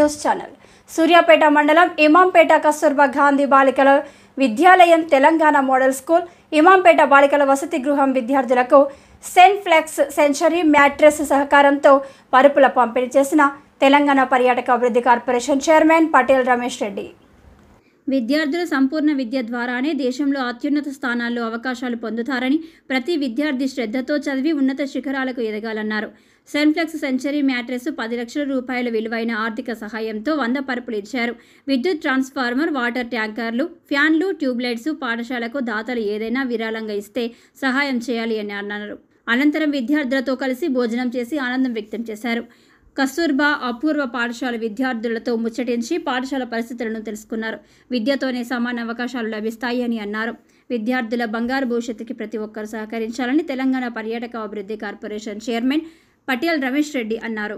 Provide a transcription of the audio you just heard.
News channel Suryapet మండలం ఇమాంపేట కస్తూర్బా గాంధీ బాలికల విద్యాలయం తెలంగాణ మోడల్ స్కూల్ ఇమాంపేట బాలికల వసతి గృహం విద్యార్థులకు సెన్ఫ్లెక్స్ సెంచరీ మ్యాట్రెస్ సహకారంతో పరుపుల పంపిణీ చేసిన తెలంగాణ పర్యాటక అభివృద్ధి కార్పొరేషన్ చైర్మన్ పటేల్ రమేష్ రెడ్డి. విద్యార్థులు సంపూర్ణ విద్య ద్వారానే దేశంలో అత్యున్నత స్థానాల్లో అవకాశాలు పొందుతారని, ప్రతి విద్యార్థి శ్రద్ధతో చదివి ఉన్నత శిఖరాలకు ఎదగాలన్నారు. సెన్ఫ్లెక్స్ సెంచరీ మ్యాట్రెస్ 10 లక్షల రూపాయల విలువైన ఆర్థిక సహాయంతో 100 పరుపులు ఇచ్చారు. విద్యుత్ ట్రాన్స్ఫార్మర్, వాటర్ ట్యాంకర్లు, ఫ్యాన్లు, ట్యూబ్లైట్స్ పాఠశాలకు దాతలు ఏదైనా విరాళంగా ఇస్తే సహాయం చేయాలి అని అన్నారు. అనంతరం విద్యార్థులతో కలిసి భోజనం చేసి ఆనందం వ్యక్తం చేశారు. కస్తూర్బా అపూర్వ పాఠశాల విద్యార్థులతో ముచ్చటించి పాఠశాల పరిస్థితులను తెలుసుకున్నారు. విద్యతోనే సమాన అవకాశాలు లభిస్తాయి అని అన్నారు. విద్యార్థుల బంగారు భవిష్యత్తుకి ప్రతి ఒక్కరూ సహకరించాలని తెలంగాణ పర్యాటక అభివృద్ధి కార్పొరేషన్ చైర్మన్ పటేల్ రమేష్ రెడ్డి అన్నారు.